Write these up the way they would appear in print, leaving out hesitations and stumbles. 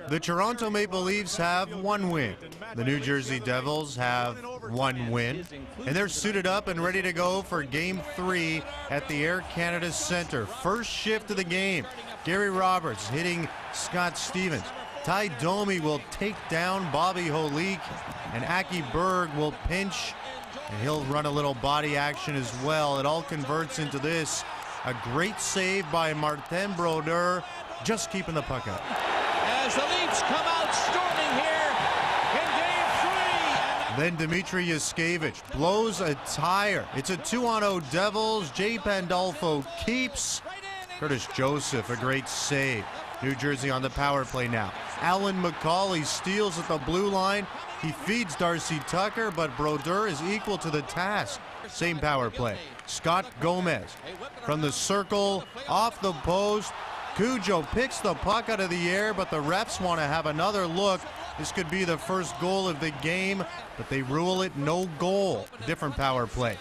The Toronto Maple Leafs have one win. The New Jersey Devils have one win. And they're suited up and ready to go for Game 3 at the Air Canada Centre. First shift of the game. Gary Roberts hitting Scott Stevens. Ty Domi will take down Bobby Holik. And Aki Berg will pinch. And he'll run a little body action as well. It all converts into this. A great save by Martin Brodeur. Just keeping the puck out. As the Leafs come out storming here in Game 3. Then Dmitry Yushkevich blows a tire. It's a 2-on-0 Devils. Jay Pandolfo keeps. Curtis Joseph, a great save. New Jersey on the power play now. Alyn McCauley steals at the blue line. He feeds Darcy Tucker, but Brodeur is equal to the task. Same power play. Scott Gomez from the circle, off the post. Cujo picks the puck out of the air, but the refs want to have another look. This could be the first goal of the game, but they rule it no goal. Different power play.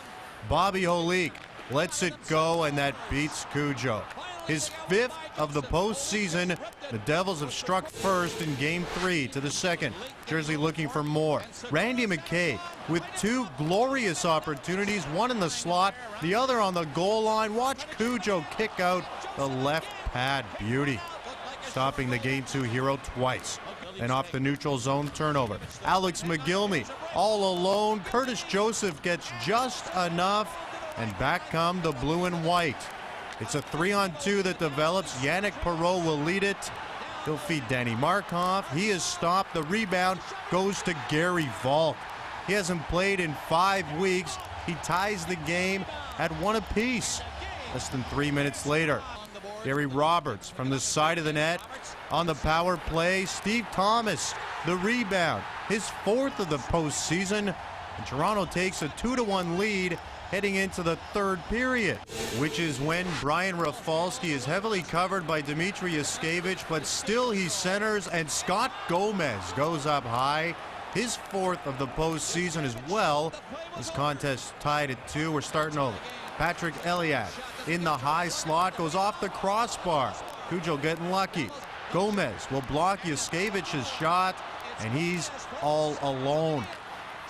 Bobby Holik lets it go, and that beats Cujo. His 5th of the postseason. The Devils have struck first in Game 3 to the 2nd. Jersey looking for more. Randy McKay with 2 glorious opportunities, one in the slot, the other on the goal line. Watch Cujo kick out the left pad. Beauty. Stopping the Game 2 hero twice. And off the neutral zone turnover. Alex McGillney all alone. Curtis Joseph gets just enough. And back come the blue and white. It's a 3-on-2 that develops. Yannick Perreault will lead it. He'll feed Danny Markov. He is stopped. The rebound goes to Gary Volk. He hasn't played in 5 weeks. He ties the game at 1 apiece. Less than 3 minutes later, Gary Roberts from the side of the net on the power play. Steve Thomas, the rebound. His 4th of the postseason. And Toronto takes a 2-1 lead heading into the 3rd period, which is when Brian Rafalski is heavily covered by Dmitry Yushkevich, but still he centers, and Scott Gomez goes up high. His 4th of the postseason as well. This contest tied at 2. We're starting over. Patrick Elias in the high slot, goes off the crossbar. Cujo getting lucky. Gomez will block Yushkevich's shot, and he's all alone.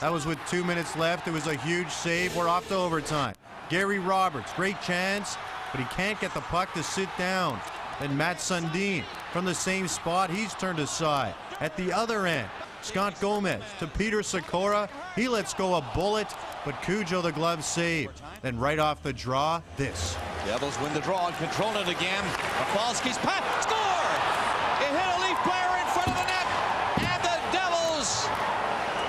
That was with 2 minutes left. It was a huge save. We're off to overtime. Gary Roberts, great chance, but he can't get the puck to sit down. Then Matt Sundin from the same spot. He's turned aside. At the other end, Scott Gomez to Peter Sikora. He lets go a bullet, but Cujo the glove save. Then right off the draw, this. Devils win the draw and control it again. Rafalski's pass. Score! It hit a Leaf player in front of the net, and the Devils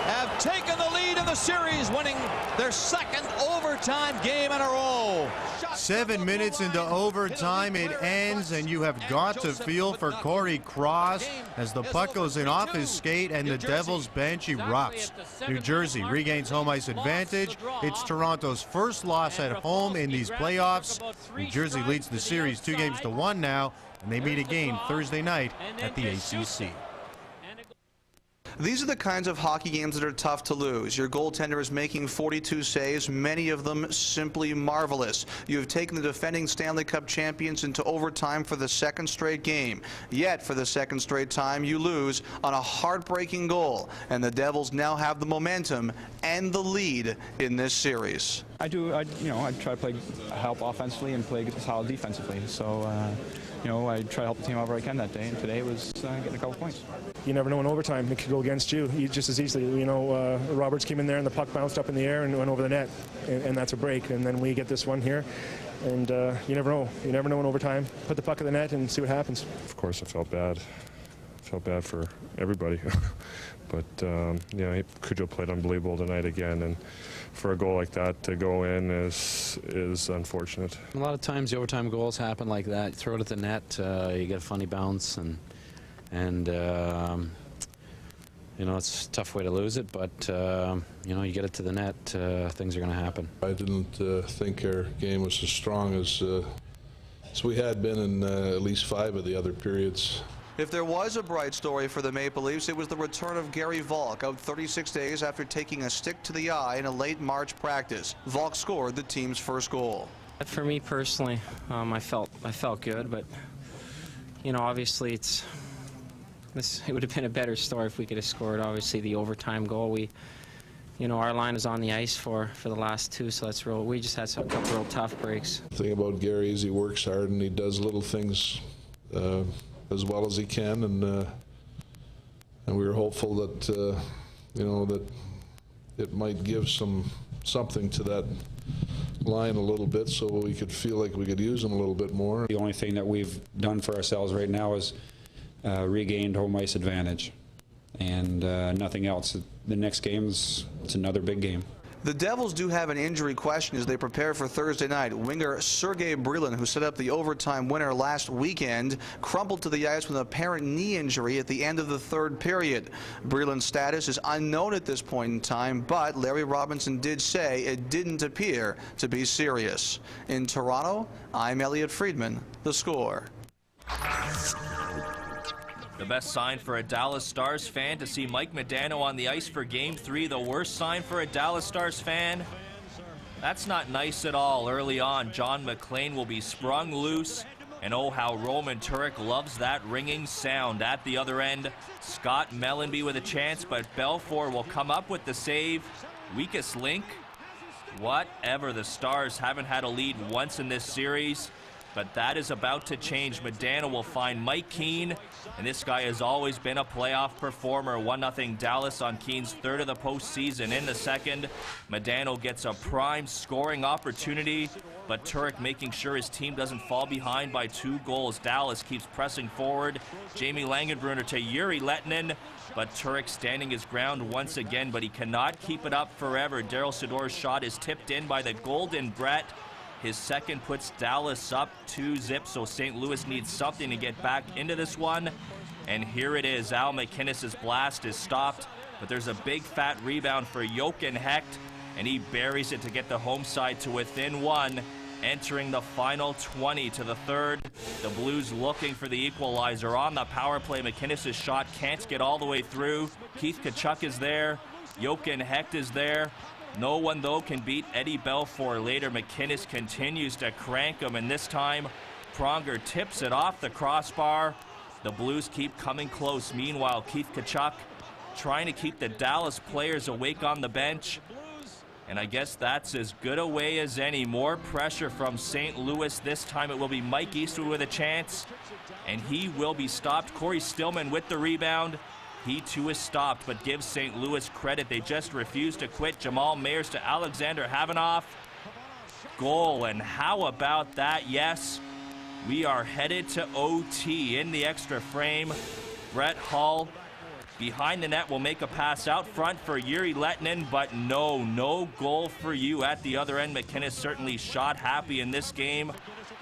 have taken the lead in the series, winning their 2nd overtime game in a row. 7 minutes into overtime, it ends, and you have got to feel for Corey Cross as the puck goes in off his skate and the Devils bench erupts. New Jersey regains home ice advantage. It's Toronto's first loss at home in these playoffs. New Jersey leads the series 2-1 now, and they meet again Thursday night at the ACC. These are the kinds of hockey games that are tough to lose. Your goaltender is making 42 saves, many of them simply marvelous. You have taken the defending Stanley Cup champions into overtime for the 2nd straight game. Yet, for the 2nd straight time, you lose on a heartbreaking goal, and the Devils now have the momentum and the lead in this series. I try to play help offensively and play solid defensively. So, I try to help the team however I can that day, and today was getting a couple points. You never know in overtime it could go against you just as easily. Roberts came in there and the puck bounced up in the air and went over the net, and that's a break. And then we get this one here, and you never know. You never know in overtime. Put the puck in the net and see what happens. Of course, I felt bad. Felt bad for everybody, but Cujo played unbelievable tonight again, and for a goal like that to go in is unfortunate. A lot of times the overtime goals happen like that. You throw it at the net, you get a funny bounce, and it's a tough way to lose it, but you get it to the net, things are going to happen. I didn't think our game was as strong as we had been in at least 5 of the other periods. If there was a bright story for the Maple Leafs, it was the return of Gary Volk, out 36 days after taking a stick to the eye in a late March practice. Volk scored the team's first goal. For me personally, I felt good, but obviously it's it would have been a better story if we could have scored, obviously, the overtime goal. Our line is on the ice for the last two, so that's real. We just had a couple real tough breaks. The thing about Gary is he works hard and he does little things as well as he can, and we were hopeful that that it might give something to that line a little bit, so we could feel like we could use them a little bit more. The only thing that we've done for ourselves right now is regained home ice advantage, and nothing else. The next game it's another big game. The Devils do have an injury question as they prepare for Thursday night. Winger Sergei Brylin, who set up the overtime winner last weekend, crumpled to the ice with an apparent knee injury at the end of the third period. Brylin's status is unknown at this point in time, but Larry Robinson did say it didn't appear to be serious. In Toronto, I'm Elliot Friedman, The Score. The best sign for a Dallas Stars fan to see Mike Modano on the ice for Game 3. The worst sign for a Dallas Stars fan? That's not nice at all. Early on, John McClain will be sprung loose. And oh, how Roman Turek loves that ringing sound. At the other end, Scott Mellanby with a chance, but Belfour will come up with the save. Weakest link? Whatever. The Stars haven't had a lead once in this series. But that is about to change. Modano will find Mike Keane, and this guy has always been a playoff performer. 1-0 Dallas on Keane's third of the postseason. In the second, Modano gets a prime scoring opportunity, but Turek making sure his team doesn't fall behind by 2 goals. Dallas keeps pressing forward. Jamie Langenbrunner to Yuri Lettinen, but Turek standing his ground once again, but he cannot keep it up forever. Daryl Sador's shot is tipped in by the Golden Brett. His second puts Dallas up 2-0, so St. Louis needs something to get back into this one. And here it is. Al McInnes's blast is stopped, but there's a big fat rebound for Jochen Hecht, and he buries it to get the home side to within 1. Entering the final 20 to the third. The Blues looking for the equalizer on the power play. McInnes's shot can't get all the way through. Keith Tkachuk is there. Jochen Hecht is there. No one, though, can beat Eddie Belfour. Later, McInnes continues to crank him, and this time, Pronger tips it off the crossbar. The Blues keep coming close. Meanwhile, Keith Tkachuk trying to keep the Dallas players awake on the bench. And I guess that's as good a way as any. More pressure from St. Louis. This time it will be Mike Eastwood with a chance, and he will be stopped. Corey Stillman with the rebound. He too is stopped, but gives St. Louis credit. They just refuse to quit. Jamal Mayers to Alexander Havanoff. Goal, and how about that? Yes, we are headed to OT in the extra frame. Brett Hull behind the net will make a pass out front for Yuri Lettinen, but no goal for you. At the other end, McInnes certainly shot happy in this game.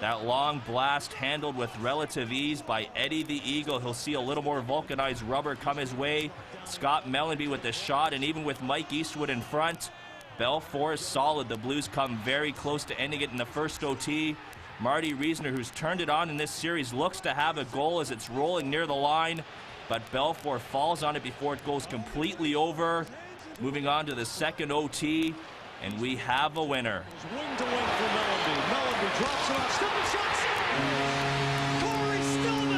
That long blast handled with relative ease by Eddie the Eagle. He'll see a little more vulcanized rubber come his way. Scott Mellanby with the shot, and even with Mike Eastwood in front, Belfour is solid. The Blues come very close to ending it in the first OT. Marty Reisner, who's turned it on in this series, looks to have a goal as it's rolling near the line, but Belfour falls on it before it goes completely over. Moving on to the second OT, and we have a winner. Wing to wing for Mellanby. Mellanby drops it off. Stillman shots. Corey Stillman.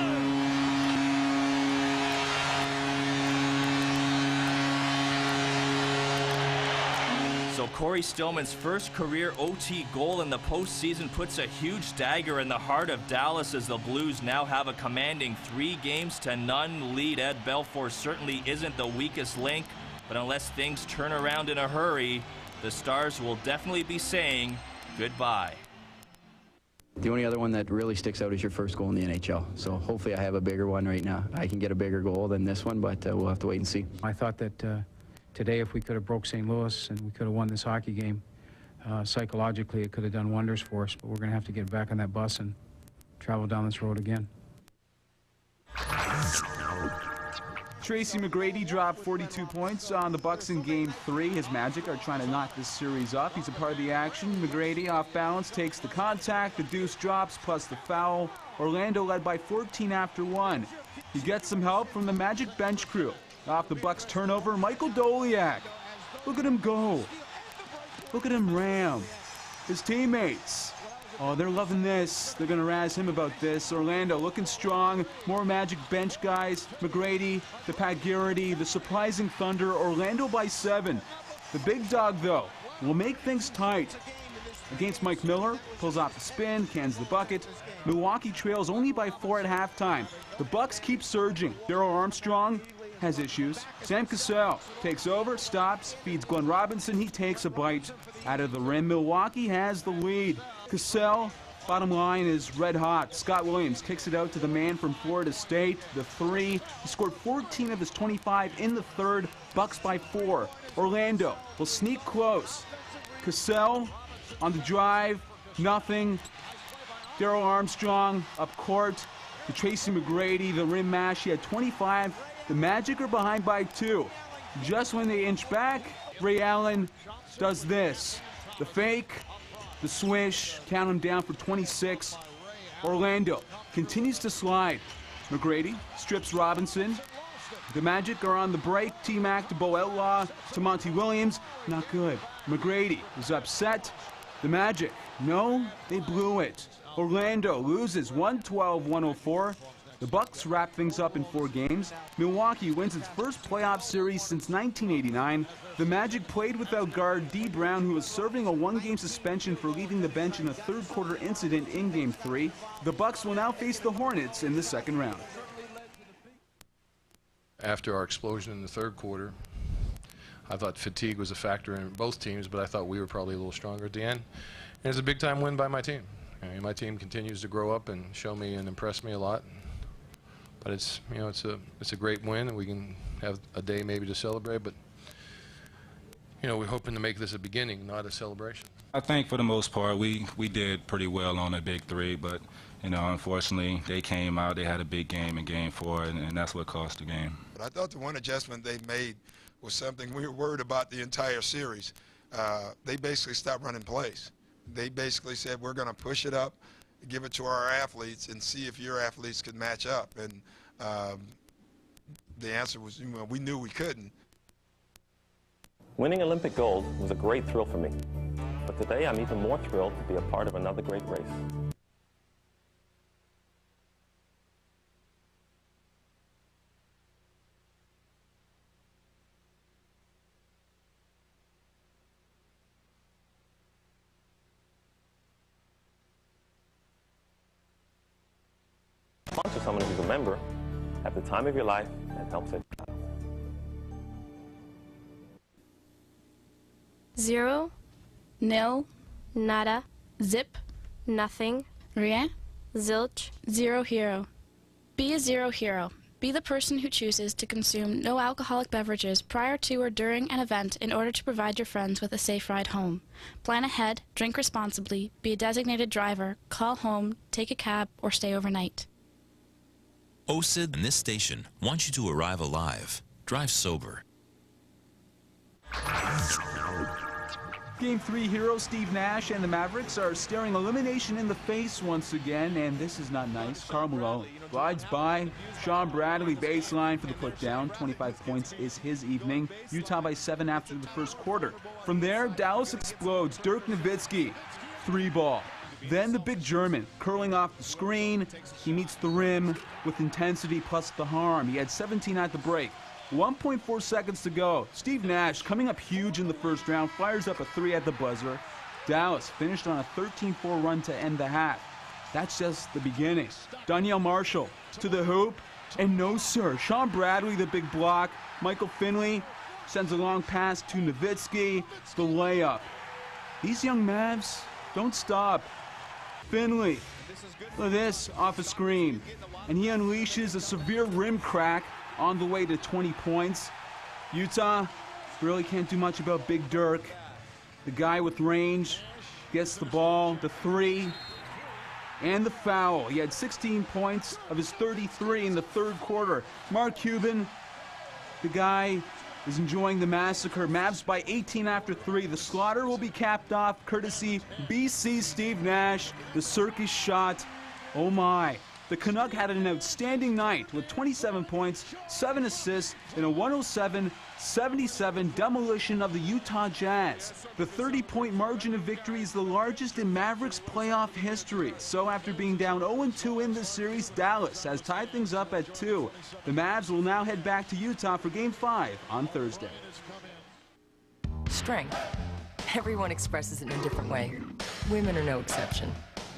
So Corey Stillman's first career OT goal in the postseason puts a huge dagger in the heart of Dallas as the Blues now have a commanding 3-0 lead. Ed Belfour certainly isn't the weakest link, but unless things turn around in a hurry, the Stars will definitely be saying goodbye. The only other one that really sticks out is your first goal in the NHL. So hopefully I have a bigger one right now. I can get a bigger goal than this one, but we'll have to wait and see. I thought that today, if we could have broke St. Louis and we could have won this hockey game, psychologically it could have done wonders for us. But we're going to have to get back on that bus and travel down this road again. Tracy McGrady dropped 42 points on the Bucks in Game 3. His Magic are trying to knock this series off. He's a part of the action. McGrady off balance takes the contact. The deuce drops plus the foul. Orlando led by 14 after 1. He gets some help from the Magic bench crew. Off the Bucks turnover, Michael Doliak. Look at him go. Look at him ram. His teammates. Oh, they're loving this. They're going to razz him about this. Orlando looking strong. More Magic bench guys. McGrady, the Pat Garrity, the surprising Thunder. Orlando by 7. The big dog, though, will make things tight. Against Mike Miller, pulls off the spin, cans the bucket. Milwaukee trails only by 4 at halftime. The Bucks keep surging. Darryl Armstrong has issues. Sam Cassell takes over, stops, feeds Glenn Robinson. He takes a bite out of the rim. Milwaukee has the lead. Cassell, bottom line, is red hot. Scott Williams kicks it out to the man from Florida State. The 3. He scored 14 of his 25 in the third. Bucks by 4. Orlando will sneak close. Cassell on the drive, nothing. Darryl Armstrong up court to Tracy McGrady, the rim mash. He had 25. The Magic are behind by 2. Just when they inch back, Ray Allen does this. The fake, the swish, count him down for 26. Orlando continues to slide. McGrady strips Robinson. The Magic are on the break. T-Mac to Bo Outlaw to Monty Williams. Not good. McGrady is upset. The Magic, no, they blew it. Orlando loses 112-104. The Bucks wrap things up in 4 games. Milwaukee wins its first playoff series since 1989. The Magic played without guard D. Brown, who was serving a 1-game suspension for leaving the bench in a third-quarter incident in Game 3. The Bucks will now face the Hornets in the second round. After our explosion in the third quarter, I thought fatigue was a factor in both teams, but I thought we were probably a little stronger at the end. And it's a big-time win by my team. I mean, my team continues to grow up and show me and impress me a lot. But it's, you know, it's a great win, and we can have a day maybe to celebrate. But, you know, we're hoping to make this a beginning, not a celebration. I think for the most part we did pretty well on the big 3, but, you know, unfortunately they came out, they had a big game in Game 4, and that's what cost the game. But I thought the one adjustment they made was something we were worried about the entire series. They basically stopped running plays. They basically said, we're going to push it up, give it to our athletes, and see if your athletes could match up. And the answer was, you know, we knew we couldn't. Winning Olympic gold was a great thrill for me. But today I'm even more thrilled to be a part of another great race. Sponsor someone who's a member at the time of your life and helps it. 0, nil, nada, zip, nothing, rien, zilch, zero hero. Be a zero hero. Be the person who chooses to consume no alcoholic beverages prior to or during an event in order to provide your friends with a safe ride home. Plan ahead, drink responsibly, be a designated driver, call home, take a cab, or stay overnight. OSID and this station wants you to arrive alive. Drive sober. Game 3 hero Steve Nash and the Mavericks are staring elimination in the face once again, and this is not nice. Karl Malone glides by. Sean Bradley baseline for the put down. 25 points is his evening. Utah by 7 after the first quarter. From there, Dallas explodes. Dirk Nowitzki, 3-ball. Then the big German curling off the screen. He meets the rim with intensity plus the harm. He had 17 at the break. 1.4 seconds to go. Steve Nash coming up huge in the first round, fires up a 3 at the buzzer. Dallas finished on a 13-4 run to end the half. That's just the beginning. Donyell Marshall to the hoop, and no sir. Sean Bradley, the big block. Michael Finley sends a long pass to Nowitzki. The layup. These young Mavs don't stop. Finley, look at this, off a screen. And he unleashes a severe rim crack on the way to 20 points. Utah really can't do much about Big Dirk. The guy with range gets the ball, the 3, and the foul. He had 16 points of his 33 in the third quarter. Mark Cuban, the guy is enjoying the massacre. Mavs by 18 after 3. The slaughter will be capped off courtesy BC Steve Nash. The circus shot. Oh my. the Canuck had an outstanding night with 27 points, 7 assists, in a 107-77 demolition of the Utah Jazz. The 30-point margin of victory is the largest in Mavericks playoff history. So after being down 0-2 in the series, Dallas has tied things up at 2. The Mavs will now head back to Utah for Game 5 on Thursday. Strength. Everyone expresses it in a different way. Women are no exception.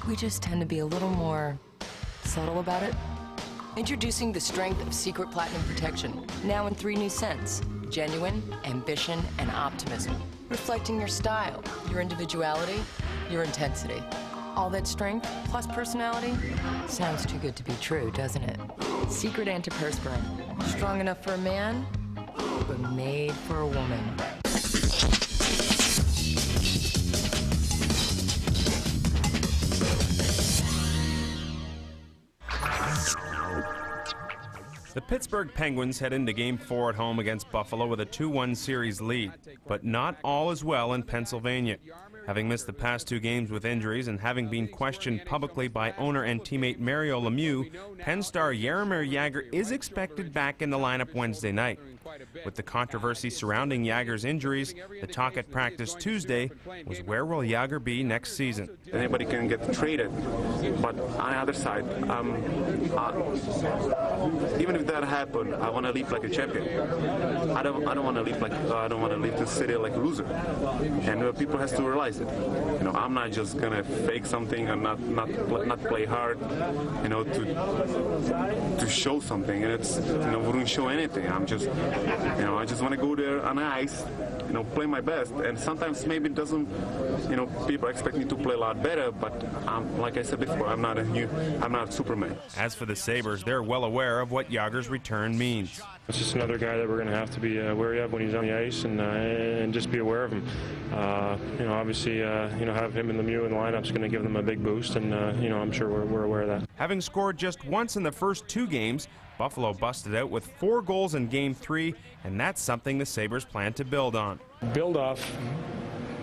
We just tend to be a little more subtle about it. Introducing the strength of Secret Platinum Protection, now in 3 new scents: genuine, ambition, and optimism. Reflecting your style, your individuality, your intensity. All that strength plus personality sounds too good to be true, doesn't it? Secret antiperspirant. Strong enough for a man, but made for a woman. The Pittsburgh Penguins head into Game 4 at home against Buffalo with a 2-1 series lead. But not all is well in Pennsylvania. Having missed the past 2 games with injuries and having been questioned publicly by owner and teammate Mario Lemieux, Penn star Jaromir Jagr is expected back in the lineup Wednesday night. With the controversy surrounding Jagr's injuries, the talk at practice Tuesday was where will Jagr be next season? Anybody can get traded, but on the other side, even if that happened, I want to leave like a champion. I don't want to leave like I don't want to leave the city like a loser. And people has to realize it. You know, I'm not just gonna fake something and not play hard. You know, to show something, and it's wouldn't show anything. I'm just I just want to go there on ice, play my best. And sometimes maybe it doesn't, people expect me to play a lot better, but like I said before, I'm not Superman. As for the Sabres, they're well aware of what Jagr's return means. It's just another guy that we're going to have to be wary of when he's on the ice, and just be aware of him. Obviously, have him and Lemieux in the lineup is going to give them a big boost, and I'm sure we're aware of that. Having scored just once in the first 2 games, Buffalo busted out with 4 goals in Game 3, and that's something the Sabres plan to build on. Build off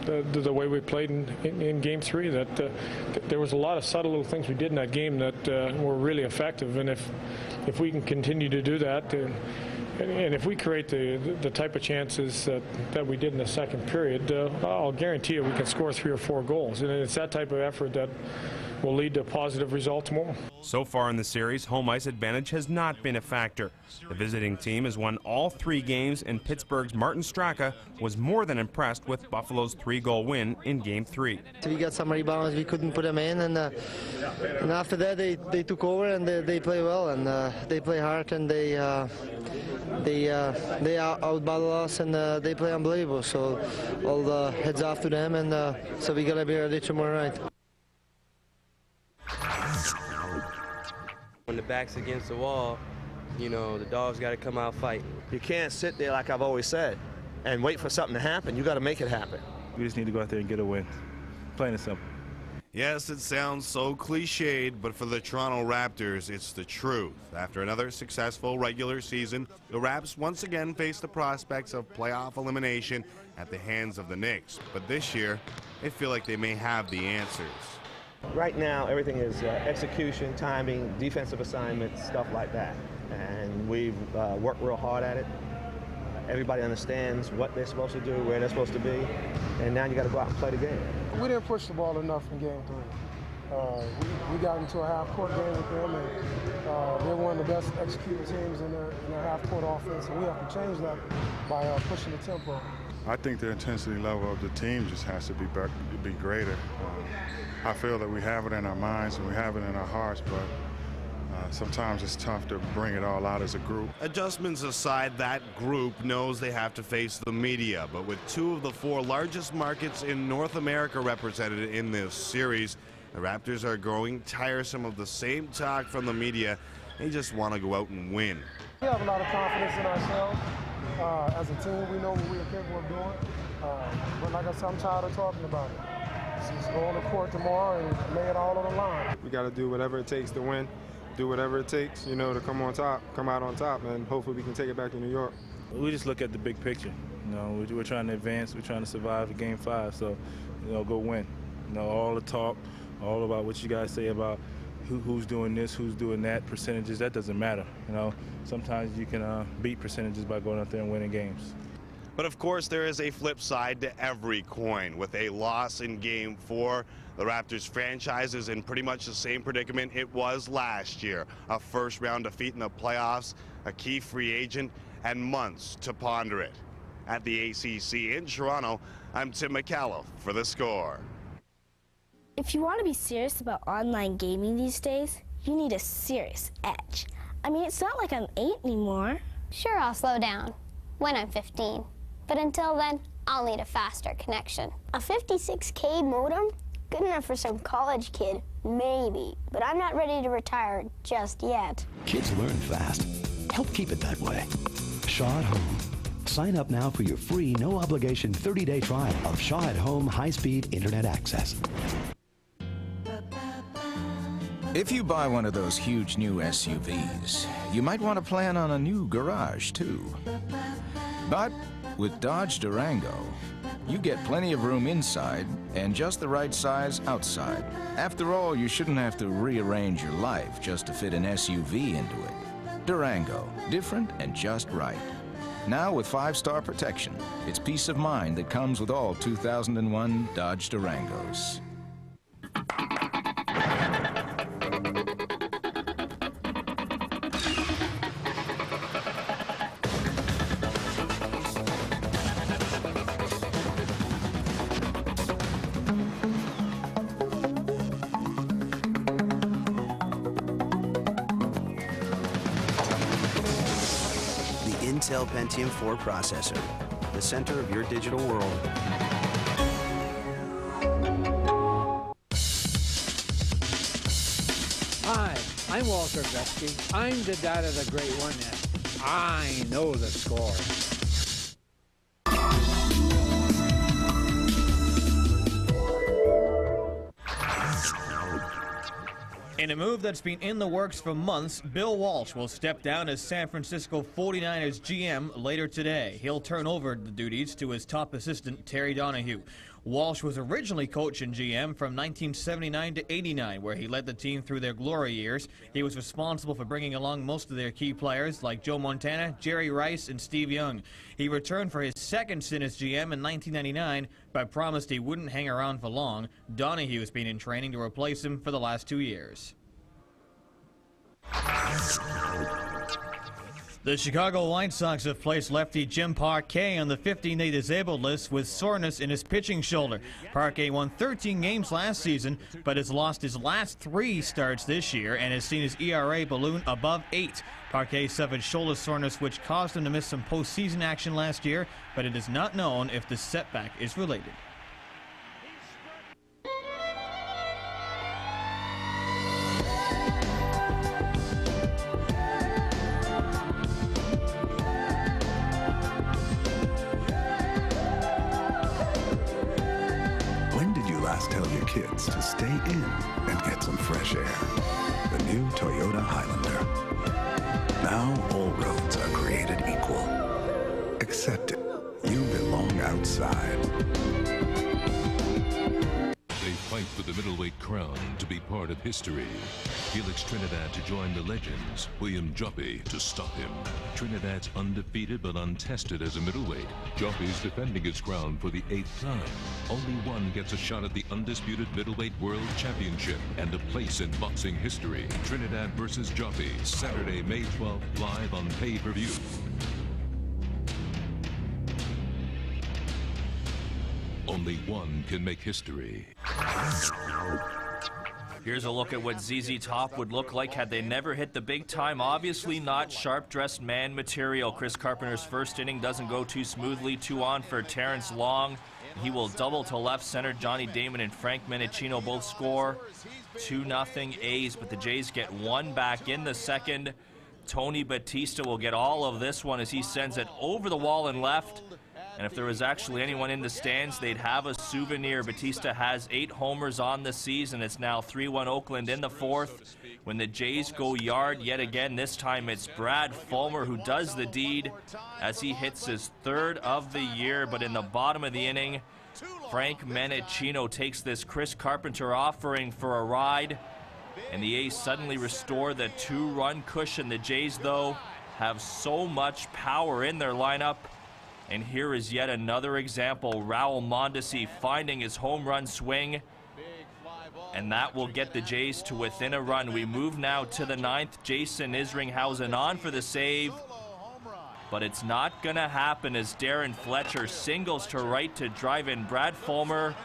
the way we played in Game 3. That there was a lot of subtle little things we did in that game that were really effective, and if we can continue to do that, and if we create the type of chances that we did in the second period, I'll guarantee you we can score 3 or 4 goals, and it's that type of effort that will lead to a positive result tomorrow. So far in the series, home ice advantage has not been a factor. The visiting team has won all 3 games, and Pittsburgh's Martin Straka was more than impressed with Buffalo's 3-goal win in Game 3. We got some rebounds, we couldn't put them in, and after that they took over and they play well, and they play hard, and they outbattle us, and they play unbelievable. So all the heads off to them, and so we gotta be ready tomorrow night. When the back's against the wall, the dogs got to come out fighting. You can't sit there, like I've always said, and wait for something to happen. You got to make it happen. We just need to go out there and get a win. Plain and simple. Yes, it sounds so cliched, but for the Toronto Raptors, it's the truth. After another successful regular season, the Raps once again face the prospects of playoff elimination at the hands of the Knicks. But this year, they feel like they may have the answers. Right now, everything is execution, timing, defensive assignments, stuff like that. And we've worked real hard at it. Everybody understands what they're supposed to do, where they're supposed to be, and now you got to go out and play the game. We didn't push the ball enough in Game 3. We got into a half-court game with them, and they're one of the best executing teams in their half-court offense, and we have to change that by pushing the tempo. I think the intensity level of the team just has to be greater. I feel that we have it in our minds and we have it in our hearts, but sometimes it's tough to bring it all out as a group. Adjustments aside, that group knows they have to face the media, but with 2 of the 4 largest markets in North America represented in this series, the Raptors are growing tiresome of the same talk from the media. They just want to go out and win. We have a lot of confidence in ourselves. As a team, we know what we are capable of doing. But like I said, I'm tired of talking about it. Just go on the court tomorrow and lay it all on the line. We got to do whatever it takes to win, do whatever it takes, to come out on top, and hopefully we can take it back to New York. We just look at the big picture. We're trying to advance, we're trying to survive Game 5, so go win. All the talk, all about what you guys say about who's doing this, who's doing that, percentages, that doesn't matter. You know, sometimes you can beat percentages by going out there and winning games. But of course, there is a flip side to every coin. With a loss in Game 4, the Raptors franchise is in pretty much the same predicament it was last year. A first-round defeat in the playoffs, a key free agent, and months to ponder it. At the ACC in Toronto, I'm Tim McCallum for The Score. If you want to be serious about online gaming these days, you need a serious edge. I mean, it's not like I'm 8 anymore. Sure, I'll slow down when I'm 15. But until then, I'll need a faster connection. A 56K modem? Good enough for some college kid, maybe. But I'm not ready to retire just yet. Kids learn fast. Help keep it that way. Shaw at Home. Sign up now for your free, no-obligation 30-day trial of Shaw at Home high-speed internet access. If you buy one of those huge new SUVs, you might want to plan on a new garage, too. But with Dodge Durango, you get plenty of room inside and just the right size outside. After all, you shouldn't have to rearrange your life just to fit an SUV into it. Durango, different and just right. Now with 5-star protection, it's peace of mind that comes with all 2001 Dodge Durangos. Intel Pentium 4 processor, the center of your digital world. Hi, I'm Walter Gretzky. I'm the dad of the great one, and I know the score. In a move that's been in the works for months, Bill Walsh will step down as San Francisco 49ers GM later today. He'll turn over the duties to his top assistant, Terry Donahue. Walsh was originally coach and GM from 1979 to 89, where he led the team through their glory years. He was responsible for bringing along most of their key players like Joe Montana, Jerry Rice, and Steve Young. He returned for his second stint as GM in 1999, but promised he wouldn't hang around for long. Donahue's been in training to replace him for the last 2 years. The Chicago White Sox have placed lefty Jim Parquet on the 15-day disabled list with soreness in his pitching shoulder. Parquet won 13 games last season, but has lost his last 3 starts this year and has seen his ERA balloon above 8. Parquet suffered shoulder soreness, which caused him to miss some postseason action last year, but it is not known if the setback is related. Tell your kids to stay in and get some fresh air. The new Toyota Highlander. Now all roads are created equal. Accept it. You belong outside. They fight for the middleweight crown to be part of history. Felix Trinidad to join the legends. William Joppy to stop him. Trinidad's undefeated but untested as a middleweight. Joppy's defending his crown for the 8th time. Only one gets a shot at the undisputed middleweight world championship and a place in boxing history. Trinidad versus Joppy, Saturday, May 12th, live on pay-per-view. Only one can make history. Here's a look at what ZZ Top would look like had they never hit the big time. Obviously not sharp-dressed man material. Chris Carpenter's first inning doesn't go too smoothly. 2 on for Terrence Long. He will double to left center. Johnny Damon and Frank Menechino both score. 2-0 A's, but the Jays get 1 back in the second. Tony Batista will get all of this one as he sends it over the wall and left. And if there was actually anyone in the stands, they'd have a souvenir. Batista has 8 homers on the season. It's now 3-1 Oakland in the 4th. When the Jays go yard yet again, this time it's Brad Fulmer who does the deed as he hits his 3rd of the year. But in the bottom of the inning, Frank Menechino takes this Chris Carpenter offering for a ride. and the A's suddenly restore the 2-run cushion. The Jays, though, have so much power in their lineup. And here is yet another example. Raul Mondesi finding his home run swing. And that will get the Jays to within a run. We move now to the 9th. Jason Isringhausen on for the save. But it's not going to happen as Darren Fletcher singles to right to drive in Brad Fulmer.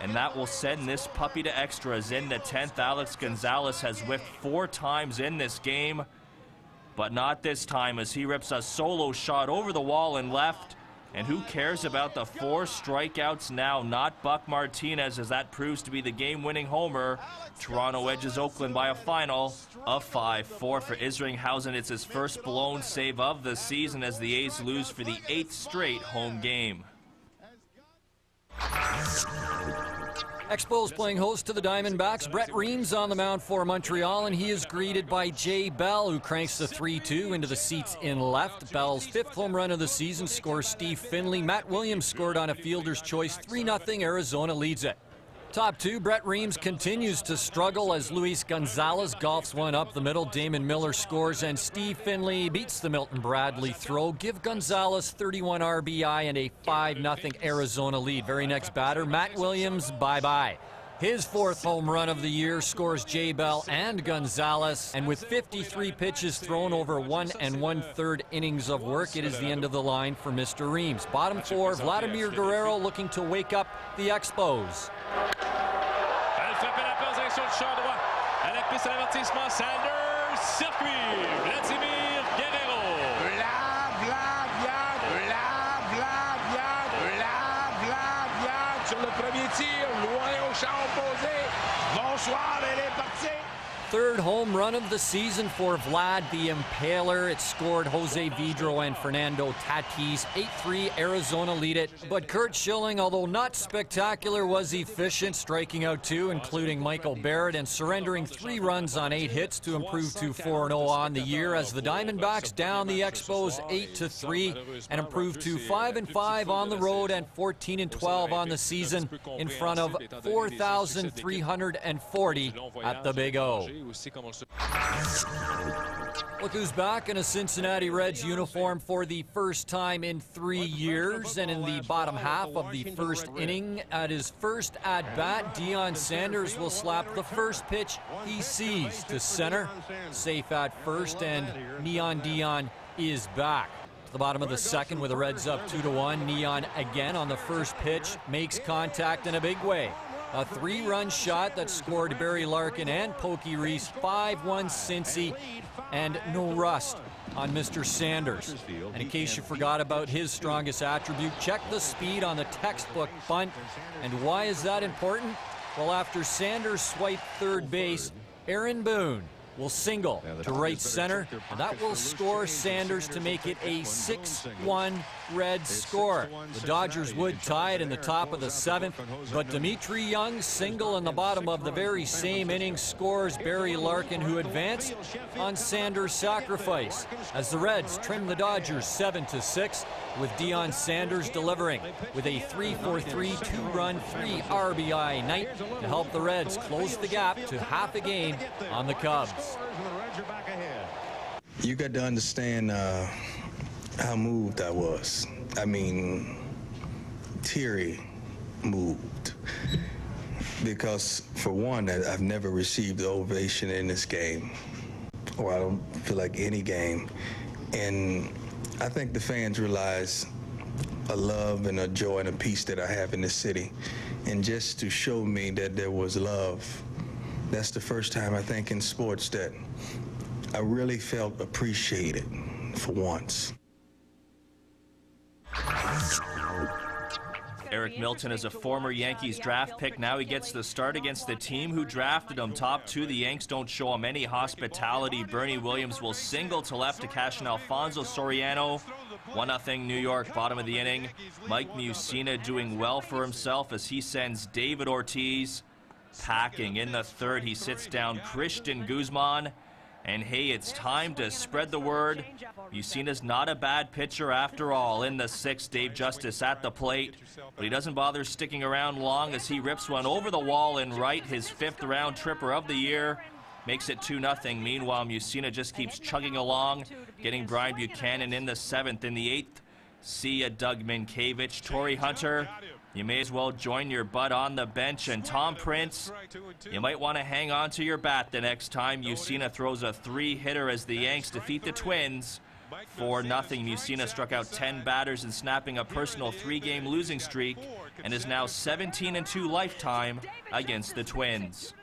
And that will send this puppy to extras. In the 10th, Alex Gonzalez has whiffed 4 times in this game. But not this time, as he rips a solo shot over the wall and left. And who cares about the 4 strikeouts now? Not Buck Martinez, as that proves to be the game-winning homer. Toronto edges Oakland by a final of 5-4 for Isringhausen. It's his first blown save of the season as the A's lose for the 8th straight home game. Expos playing host to the Diamondbacks. Brett Reams on the mound for Montreal, and he is greeted by Jay Bell, who cranks the 3-2 into the seats in left. Bell's 5th home run of the season scores Steve Finley. Matt Williams scored on a fielder's choice. 3-0, Arizona leads it. Top 2, Brett Reams continues to struggle as Luis Gonzalez golfs one up the middle. Damon Miller scores, and Steve Finley beats the Milton Bradley throw. Give Gonzalez 31 RBI and a 5-0 Arizona lead. Very next batter, Matt Williams, bye-bye. His 4th home run of the year scores Jay Bell and Gonzalez. And with 53 pitches thrown over 1 1/3 innings of work, it is the end of the line for Mr. Reams. Bottom 4, Vladimir Guerrero looking to wake up the Expos. Elle frappe la pesée sur le champ droit. À la piste à l'avertissement, Sanders, circuit, Vladimir Guerrero. Sur le premier tir, loin au champ opposé. Bonsoir, elle est partie. 3rd home run of the season for Vlad the Impaler. It scored Jose Vidro and Fernando Tatis. 8-3, Arizona lead it. But Kurt Schilling, although not spectacular, was efficient, striking out 2, including Michael Barrett, and surrendering 3 runs on 8 hits to improve to 4-0 on the year as the Diamondbacks down the Expos 8-3 and improve to 5-5 on the road and 14-12 on the season in front of 4,340 at the Big O. Look who's back in a Cincinnati Reds uniform for the first time in 3 years, and in the bottom half of the 1st inning, at his first at-bat, Deion Sanders will slap the first pitch he sees to center. Safe at first, and Neon Deion is back. To the bottom of the 2nd with the Reds up 2-1. Neon again on the first pitch, makes contact in a big way. A 3-run shot that scored Barry Larkin and Pokey Reese. 5-1 Cincy, and no rust on Mr. Sanders. And in case you forgot about his strongest attribute, check the speed on the textbook bunt. And why is that important? Well, after Sanders swiped 3rd base, Aaron Boone will single to right center, and that will score Sanders to make it a 6-1 Reds score. The Dodgers would tie it in the top of the 7th, but Dimitri Young single in the bottom of the very same inning scores Barry Larkin, who advanced on Sanders' sacrifice, as the Reds trim the Dodgers 7-6, with Deion Sanders delivering with a 3-for-3 2-run 3 RBI night to help the Reds close the gap to half a game on the Cubs. You got to understand how moved I was. I mean, teary moved. Because, for one, I've never received the ovation in this game, or I don't feel like any game. And I think the fans realize a love and a joy and a peace that I have in this city. And just to show me that there was love, that's the first time, I think, in sports that I really felt appreciated for once. Eric Milton is a former Yankees draft pick. Now he gets the start against the team who drafted him. Top 2, the Yanks don't show him any hospitality. Bernie Williams will single to left to cash in Alfonso Soriano. 1-0 New York, bottom of the inning. Mike Mussina doing well for himself as he sends David Ortiz packing. In the 3rd, he sits down Christian Guzman. And hey, it's time to spread the word. Mussina's not a bad pitcher after all. In the 6th, Dave Justice at the plate, but he doesn't bother sticking around long as he rips one over the wall in right, his 5th round tripper of the year. makes it 2-0. Meanwhile, Musina just keeps chugging along, getting Brian Buchanan in the 7th. In the 8th, see ya Doug Minkiewicz. Torrey Hunter, you may as well join your butt on the bench. And Tom Prince, you might want to hang on to your bat the next time Musina throws a 3-hitter as the Yanks defeat the Twins 4-0. Musina struck out 10 batters in snapping a personal 3-game losing streak and is now 17-2 lifetime against the Twins.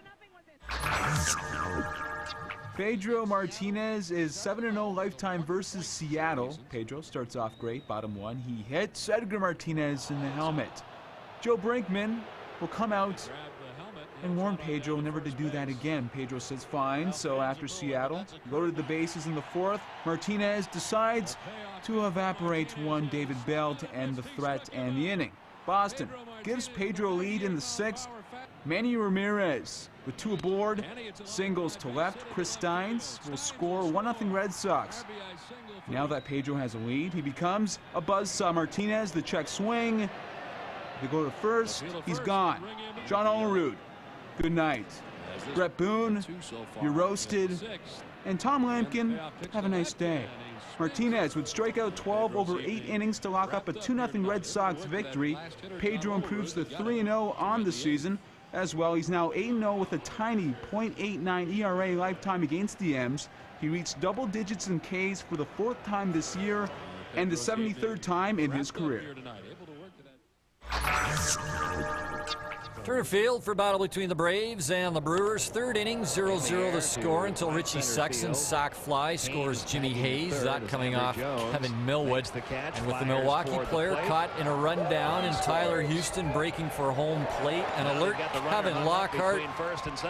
Pedro Martinez is 7-0 lifetime versus Seattle. Pedro starts off great, bottom 1. He hits Edgar Martinez in the helmet. Joe Brinkman will come out and warn Pedro never to do that again. Pedro says fine, so after Seattle loaded the bases in the 4th, Martinez decides to evaporate one David Bell to end the threat and the inning. Boston gives Pedro a lead in the 6th. Manny Ramirez with 2 aboard, singles to left. Chris Steins will score 1-0 Red Sox. Now that Pedro has a lead, he becomes a buzzsaw. Martinez, the check swing. They go to first, he's gone. John Olerud, good night. Brett Boone, you're roasted. And Tom Lampkin, have a nice day. Martinez would strike out 12 over 8 innings to lock up a 2-0 Red Sox victory. Pedro improves to 3-0 on the season. As well, he's now 8-0 with a tiny .89 ERA lifetime against the M's. He reached double digits in Ks for the 4th time this year and the 73rd time in his career. Turner Field for battle between the Braves and the Brewers. 3rd inning, 0-0 the score until Richie Sexton's sac fly scores Jimmy Hayes. That coming off Kevin Millwood. And with the Milwaukee player caught in a rundown and Tyler Houston breaking for home plate, an alert Kevin Lockhart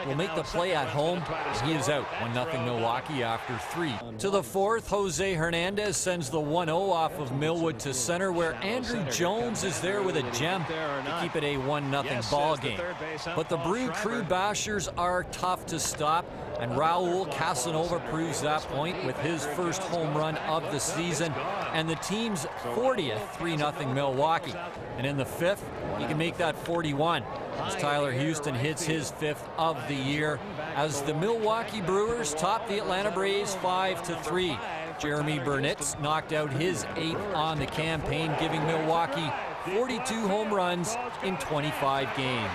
will make the play at home. He is out. 1-0 Milwaukee after 3. To the 4th, Jose Hernandez sends the 1-0 off of Millwood to center, where Andrew Jones is there with a gem to keep it a 1-0 ball game. But the Brew Crew Bashers are tough to stop, and Raul Casanova proves that point with his first home run of the season and the team's 40th 3-0 Milwaukee. And in the 5th, he can make that 41 as Tyler Houston hits his 5th of the year as the Milwaukee Brewers top the Atlanta Braves 5-3. Jeremy Burnitz knocked out his 8th on the campaign, giving Milwaukee 42 home runs in 25 games.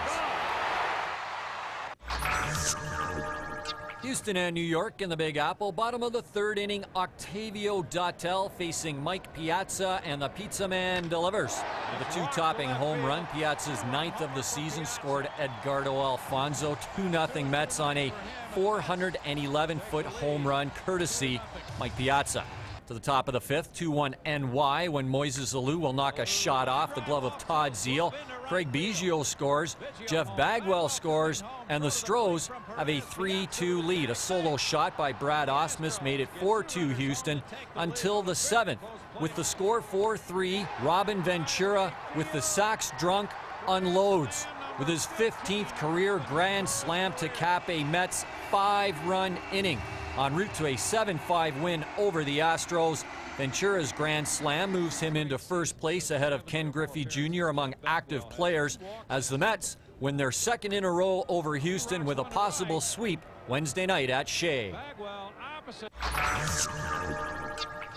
Houston and New York in the Big Apple. Bottom of the 3rd inning, Octavio Datel facing Mike Piazza, and the Pizza Man delivers. With a 2-topping home run, Piazza's 9th of the season, scored Edgardo Alfonso. 2-0 Mets on a 411-foot home run, courtesy Mike Piazza. To the top of the 5th, 2-1 NY when Moises Alou will knock a shot off the glove of Todd Zeal. Craig Biggio scores, Jeff Bagwell scores, and the Stros have a 3-2 lead. A solo shot by Brad Ausmus made it 4-2 Houston until the 7th. With the score 4-3, Robin Ventura, with the sacks drunk, unloads with his 15th career grand slam to cap a Mets 5-run inning. En route to a 7-5 win over the Astros, Ventura's grand slam moves him into first place ahead of Ken Griffey Jr. among active players as the Mets win their 2nd in a row over Houston with a possible sweep Wednesday night at Shea.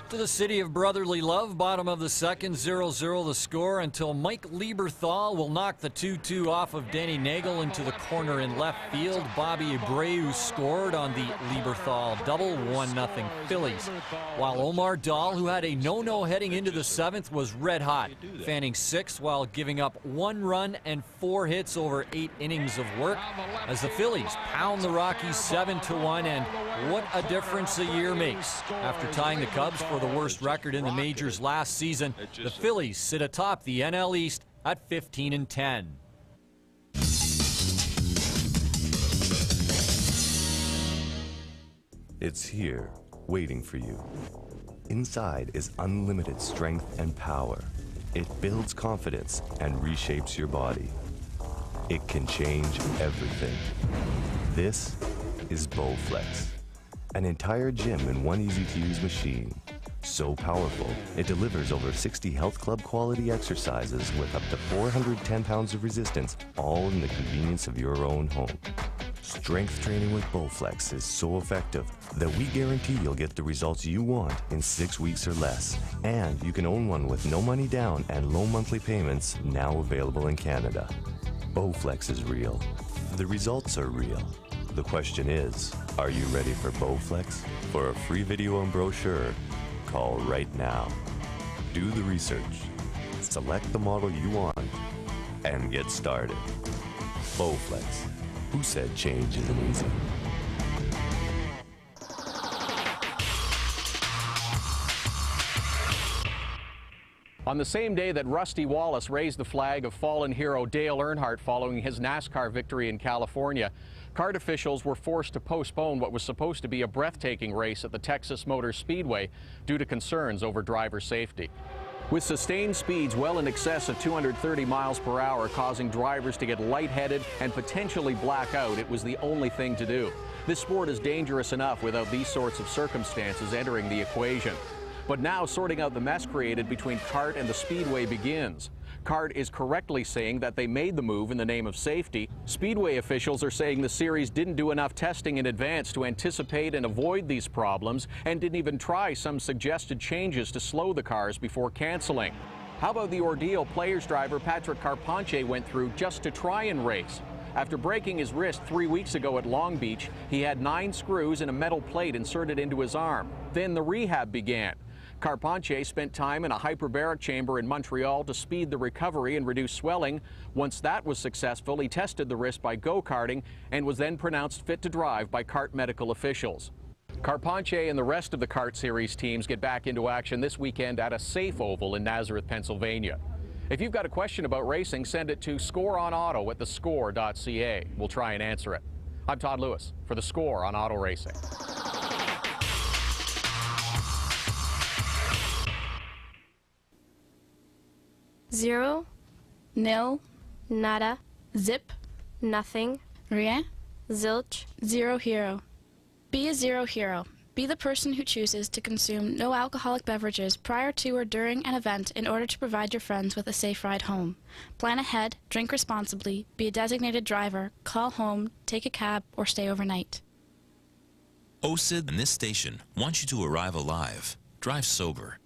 To the city of brotherly love, bottom of the 2nd, 0-0 the score until Mike Lieberthal will knock the 2-2 off of Danny Nagel into the corner in left field. Bobby Abreu scored on the Lieberthal double, 1-0 Phillies. While Omar Dahl, who had a no-no heading into the 7th, was red hot, fanning 6 while giving up 1 run and 4 hits over 8 innings of work as the Phillies pound the Rockies 7-1, and what a difference a year makes. After tying the Cubs for the worst record in the majors last season, the Phillies sit atop the NL East at 15-10. It's here, waiting for you. Inside is unlimited strength and power. It builds confidence and reshapes your body. It can change everything. This is Bowflex, an entire gym in one easy-to-use machine. So powerful, it delivers over 60 health club quality exercises with up to 410 pounds of resistance, all in the convenience of your own home. Strength training with Bowflex is so effective that we guarantee you'll get the results you want in 6 weeks or less. And you can own one with no money down and low monthly payments, now available in Canada. Bowflex is real. The results are real. The question is, are you ready for Bowflex? For a free video and brochure, call right now. Do the research. Select the model you want and get started. Bowflex. Who said change isn't easy? On the same day that Rusty Wallace raised the flag of fallen hero Dale Earnhardt following his NASCAR victory in California, CART officials were forced to postpone what was supposed to be a breathtaking race at the Texas Motor Speedway due to concerns over driver safety. With sustained speeds well in excess of 230 miles per hour causing drivers to get lightheaded and potentially black out, it was the only thing to do. This sport is dangerous enough without these sorts of circumstances entering the equation. But now sorting out the mess created between CART and the Speedway begins. CART is correctly saying that they made the move in the name of safety. Speedway officials are saying the series didn't do enough testing in advance to anticipate and avoid these problems and didn't even try some suggested changes to slow the cars before canceling. How about the ordeal Players driver Patrick Carpentier went through just to try and race? After breaking his wrist 3 weeks ago at Long Beach, he had 9 screws and a metal plate inserted into his arm. Then the rehab began. Carpentier spent time in a hyperbaric chamber in Montreal to speed the recovery and reduce swelling. Once that was successful, he tested the wrist by go-karting and was then pronounced fit to drive by CART medical officials. Carpentier and the rest of the CART Series teams get back into action this weekend at a safe oval in Nazareth, Pennsylvania. If you've got a question about racing, send it to scoreonauto@thescore.ca. We'll try and answer it. I'm Todd Lewis for The Score on Auto Racing. Zero, nil, nada, zip, nothing, rien, zilch, zero hero. Be a zero hero. Be the person who chooses to consume no alcoholic beverages prior to or during an event in order to provide your friends with a safe ride home. Plan ahead, drink responsibly, be a designated driver, call home, take a cab, or stay overnight. OSID and this station wants you to arrive alive. Drive sober.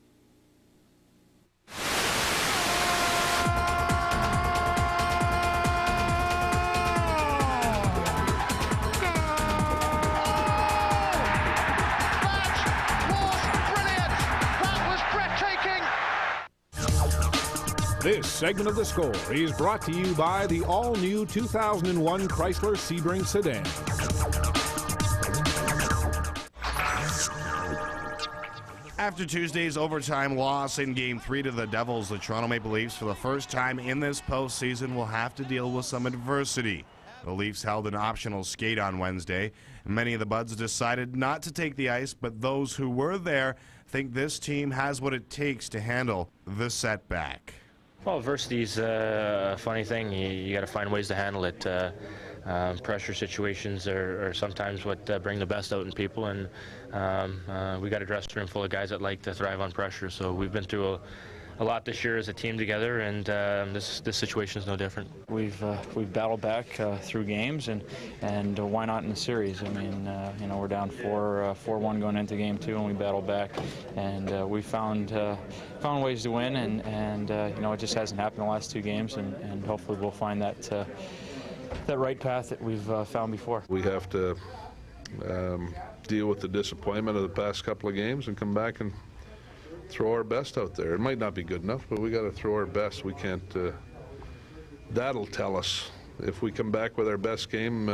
This segment of The Score is brought to you by the all-new 2001 Chrysler Sebring sedan. After Tuesday's overtime loss in Game 3 to the Devils, the Toronto Maple Leafs, for the first time in this postseason, will have to deal with some adversity. The Leafs held an optional skate on Wednesday. Many of the Buds decided not to take the ice, but those who were there think this team has what it takes to handle the setback. Well, adversity is a funny thing. You got to find ways to handle it. Pressure situations are sometimes what bring the best out in people, and we got a dressing room full of guys that like to thrive on pressure. So we've been through a lot this year as a team together, and this situation is no different. We've battled back through games, and why not in the series? I mean, you know, we're down 4-1 going into Game 2, and we battled back, and we found ways to win, and you know, it just hasn't happened in the last 2 games, and hopefully we'll find that right path that we've found before. We have to deal with the disappointment of the past couple of games and come back and throw our best out there. It might not be good enough, but we got to throw our best. We can't. That'll tell us if we come back with our best game.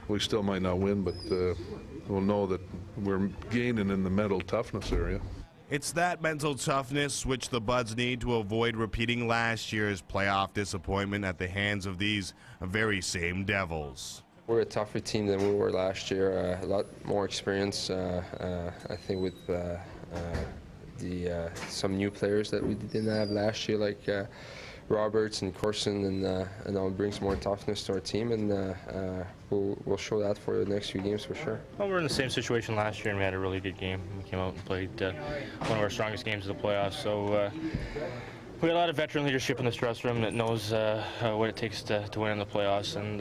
We still might not win, but we'll know that we're gaining in the mental toughness area. It's that mental toughness which the Buds need to avoid repeating last year's playoff disappointment at the hands of these very same Devils. We're a tougher team than we were last year. A lot more experience, I think, with some new players that we didn't have last year, like Roberts and Corson, and it brings more toughness to our team, and we'll show that for the next few games for sure. Well, we're in the same situation last year, and we had a really good game. We came out and played one of our strongest games of the playoffs. So We got a lot of veteran leadership in this dressing room that knows what it takes to win in the playoffs, and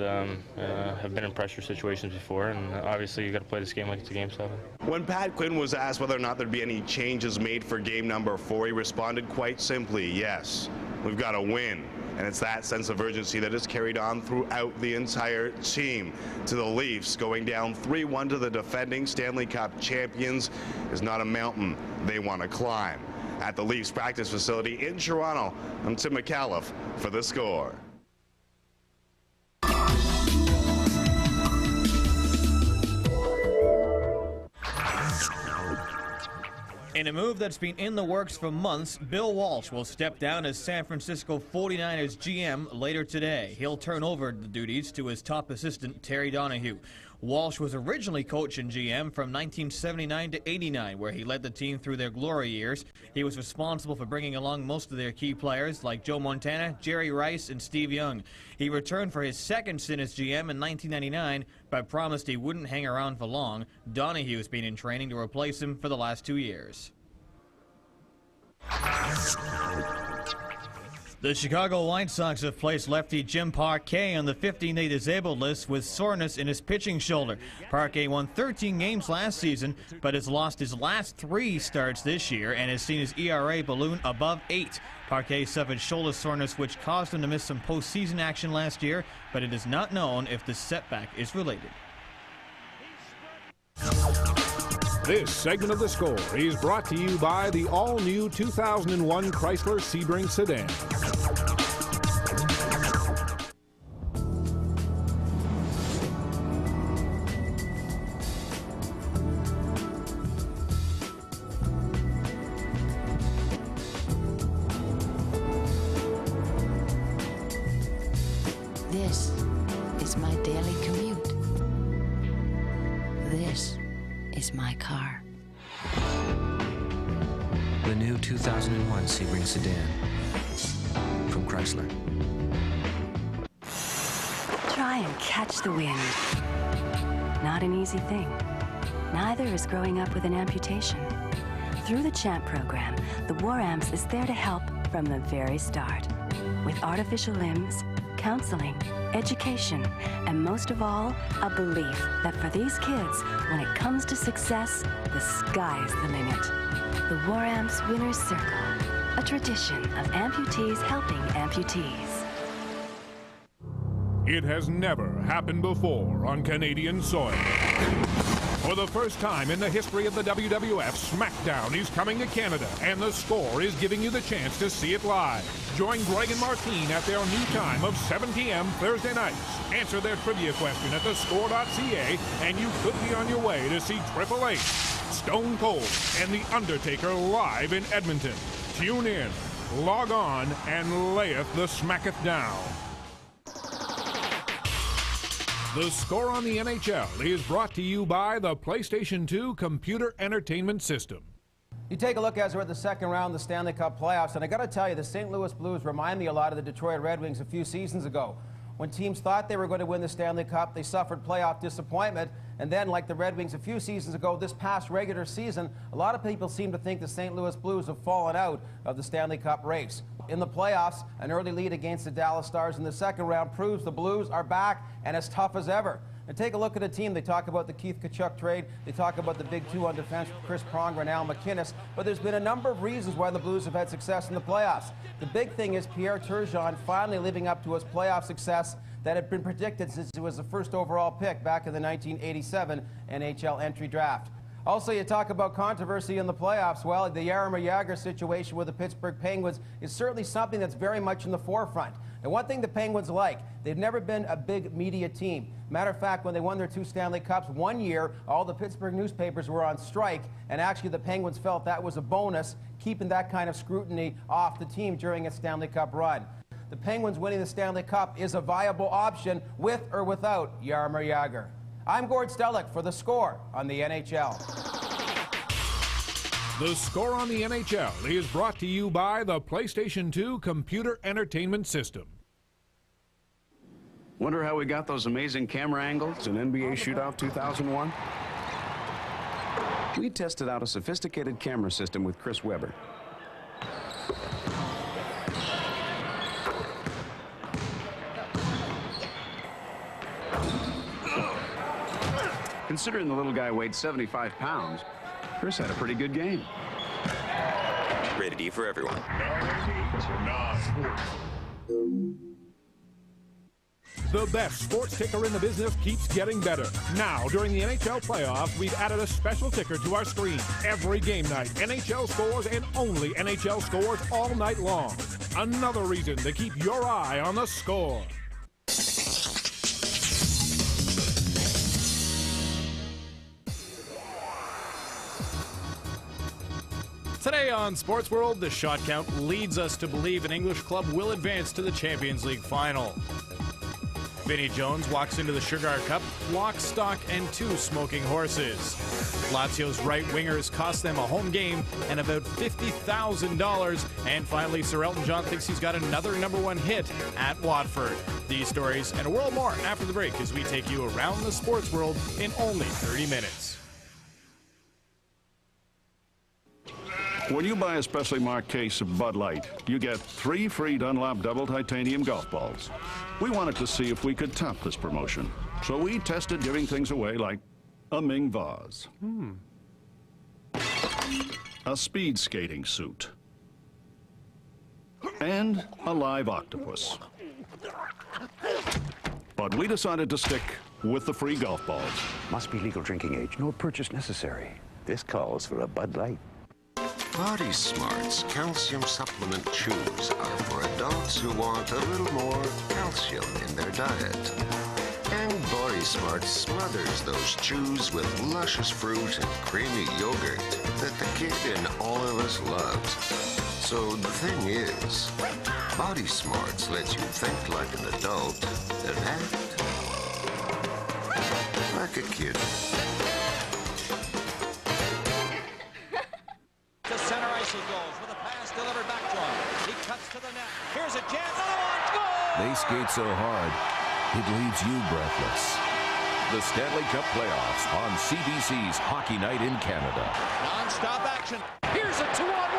have been in pressure situations before. And obviously, you got to play this game like it's a Game 7. When Pat Quinn was asked whether or not there'd be any changes made for game number 4, he responded quite simply, yes, we've got to win. And it's that sense of urgency that is carried on throughout the entire team. To the Leafs, going down 3-1 to the defending Stanley Cup champions is not a mountain they want to climb. At the Leafs practice facility in Toronto, I'm Tim McAuliffe for The Score. In a move that's been in the works for months, Bill Walsh will step down as San Francisco 49ers GM later today. He'll turn over the duties to his top assistant, Terry Donahue. Walsh was originally coach and GM from 1979 to 89, where he led the team through their glory years. He was responsible for bringing along most of their key players like Joe Montana, Jerry Rice, and Steve Young. He returned for his second stint as GM in 1999, but promised he wouldn't hang around for long. Donahue's been in training to replace him for the last 2 years. The Chicago White Sox have placed lefty Jim Parquet on the 15-day disabled list with soreness in his pitching shoulder. Parquet won 13 games last season, but has lost his last 3 starts this year and has seen his ERA balloon above 8. Parquet suffered shoulder soreness, which caused him to miss some postseason action last year, but it is not known if the setback is related. This segment of The Score is brought to you by the all-new 2001 Chrysler Sebring sedan. This is my daily commute. This is my car. The new 2001 Sebring sedan from Chrysler. Try and catch the wind. Not an easy thing. Neither is growing up with an amputation. Through the CHAMP program, the War Amps is there to help from the very start. With artificial limbs, counseling, education, and most of all, a belief that for these kids, when it comes to success, the sky is the limit. The War Amps Winner's Circle, a tradition of amputees helping amputees. It has never happened before on Canadian soil. For the first time in the history of the WWF, SmackDown is coming to Canada, and The Score is giving you the chance to see it live. Join Greg and Martine at their new time of 7 p.m. Thursday nights. Answer their trivia question at thescore.ca, and you could be on your way to see Triple H, Stone Cold, and The Undertaker live in Edmonton. Tune in, log on, and layeth the smacketh down. The Score on the NHL is brought to you by the PlayStation 2 Computer Entertainment System. You take a look as we're at the second round of the Stanley Cup playoffs, and I got to tell you, the St. Louis Blues remind me a lot of the Detroit Red Wings a few seasons ago. When teams thought they were going to win the Stanley Cup, they suffered playoff disappointment, and then, like the Red Wings a few seasons ago, this past regular season, a lot of people seem to think the St. Louis Blues have fallen out of the Stanley Cup race. In the playoffs, an early lead against the Dallas Stars in the second round proves the Blues are back and as tough as ever. And take a look at the team. They talk about the Keith Tkachuk trade. They talk about the big 2 on defense, Chris Pronger and Alyn McCauley. But there's been a number of reasons why the Blues have had success in the playoffs. The big thing is Pierre Turgeon finally living up to his playoff success that had been predicted since he was the first overall pick back in the 1987 NHL entry draft. Also, you talk about controversy in the playoffs. Well, the Jaromir Jagr situation with the Pittsburgh Penguins is certainly something that's very much in the forefront. And one thing the Penguins like, they've never been a big media team. Matter of fact, when they won their 2 Stanley Cups, one year, all the Pittsburgh newspapers were on strike, and actually the Penguins felt that was a bonus, keeping that kind of scrutiny off the team during its Stanley Cup run. The Penguins winning the Stanley Cup is a viable option with or without Jaromir Jagr. I'm Gord Stellick for The Score on the NHL. The Score on the NHL is brought to you by the PlayStation 2 Computer Entertainment System. Wonder how we got those amazing camera angles in NBA Shootout 2001? We tested out a sophisticated camera system with Chris Webber. Considering the little guy weighed 75 pounds, Chris had a pretty good game. Rated E for everyone. The best sports ticker in the business keeps getting better. Now, during the NHL playoffs, we've added a special ticker to our screen. Every game night, NHL scores and only NHL scores all night long. Another reason to keep your eye on the score. Today on Sports World, the shot count leads us to believe an English club will advance to the Champions League final. Vinnie Jones walks into the Sugar Cup, lock, stock, and 2 smoking horses. Lazio's right wingers cost them a home game and about $50,000. And finally, Sir Elton John thinks he's got another #1 hit at Watford. These stories and a world more after the break as we take you around the sports world in only 30 minutes. When you buy a specially marked case of Bud Light, you get 3 free Dunlop double titanium golf balls. We wanted to see if we could top this promotion, so we tested giving things away like a Ming vase, a speed skating suit, and a live octopus. But we decided to stick with the free golf balls. Must be legal drinking age. No purchase necessary. This calls for a Bud Light. Body Smarts calcium supplement chews are for adults who want a little more calcium in their diet. And Body Smarts smothers those chews with luscious fruit and creamy yogurt that the kid in all of us loves. So the thing is, Body Smarts lets you think like an adult and act like a kid. Here's a chance, another one, goal! They skate so hard, it leaves you breathless. The Stanley Cup playoffs on CBC's Hockey Night in Canada. Non-stop action. Here's a 2-on-1.